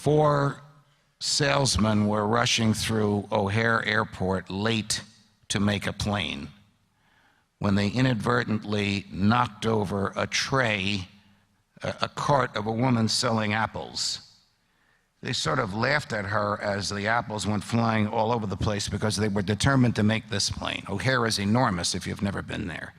4 salesmen were rushing through O'Hare Airport late to make a plane when they inadvertently knocked over a tray, a cart of a woman selling apples. They sort of laughed at her as the apples went flying all over the place because they were determined to make this plane. O'Hare is enormous if you've never been there.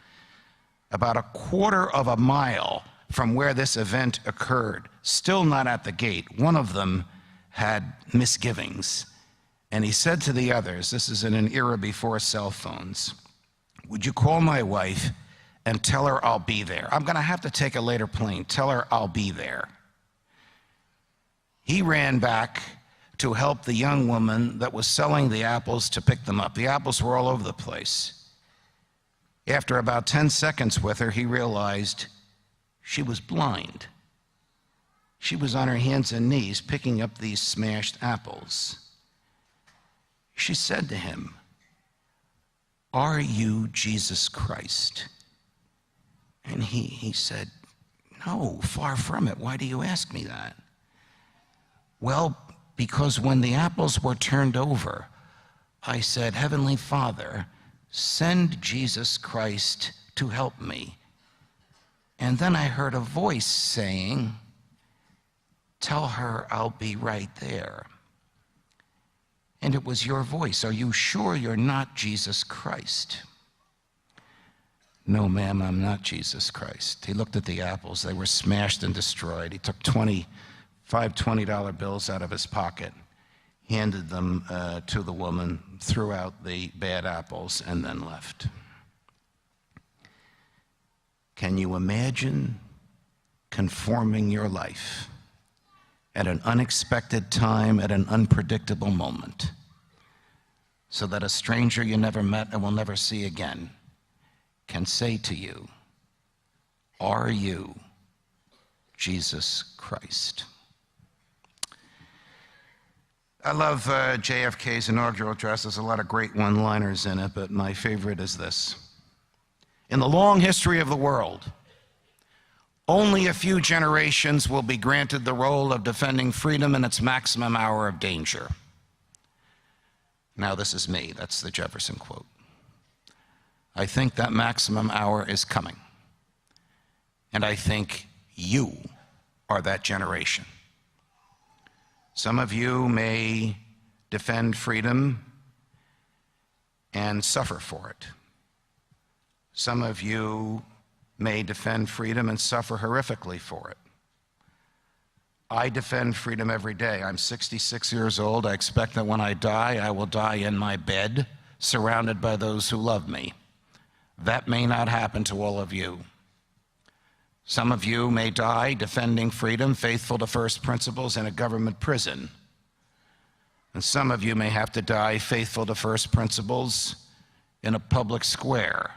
About a quarter of a mile from where this event occurred, still not at the gate, one of them had misgivings. And he said to the others, this is in an era before cell phones, "Would you call my wife and tell her I'll be there? I'm going to have to take a later plane. Tell her I'll be there." He ran back to help the young woman that was selling the apples to pick them up. The apples were all over the place. After about 10 seconds with her, he realized she was blind. She was on her hands and knees picking up these smashed apples. She said to him, "Are you Jesus Christ?" And he said, "No, far from it. Why do you ask me that?" "Well, because when the apples were turned over, I said, 'Heavenly Father, send Jesus Christ to help me.' And then I heard a voice saying, 'Tell her I'll be right there.' And it was your voice. Are you sure you're not Jesus Christ?" "No, ma'am, I'm not Jesus Christ." He looked at the apples. They were smashed and destroyed. He took 5 $20 bills out of his pocket, handed them to the woman, threw out the bad apples, and then left. Can you imagine conforming your life at an unexpected time, at an unpredictable moment, so that a stranger you never met and will never see again can say to you, "Are you Jesus Christ?" I love JFK's inaugural address. There's a lot of great one-liners in it, but my favorite is this. "In the long history of the world, only a few generations will be granted the role of defending freedom in its maximum hour of danger." Now, this is me. That's the Jefferson quote. I think that maximum hour is coming. And I think you are that generation. Some of you may defend freedom and suffer for it. Some of you may defend freedom and suffer horrifically for it. I defend freedom every day. I'm 66 years old. I expect that when I die, I will die in my bed, surrounded by those who love me. That may not happen to all of you. Some of you may die defending freedom, faithful to first principles, in a government prison. And some of you may have to die faithful to first principles in a public square,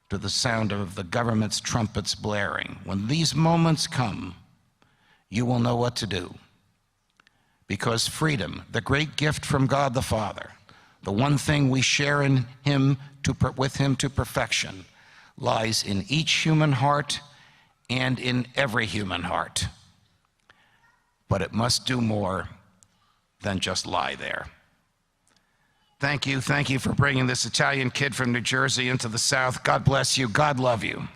to the sound of the government's trumpets blaring. When these moments come, you will know what to do. Because freedom, the great gift from God the Father, the one thing we share in Him with Him to perfection, lies in each human heart and in every human heart. But it must do more than just lie there. Thank you for bringing this Italian kid from New Jersey into the South. God bless you. God love you.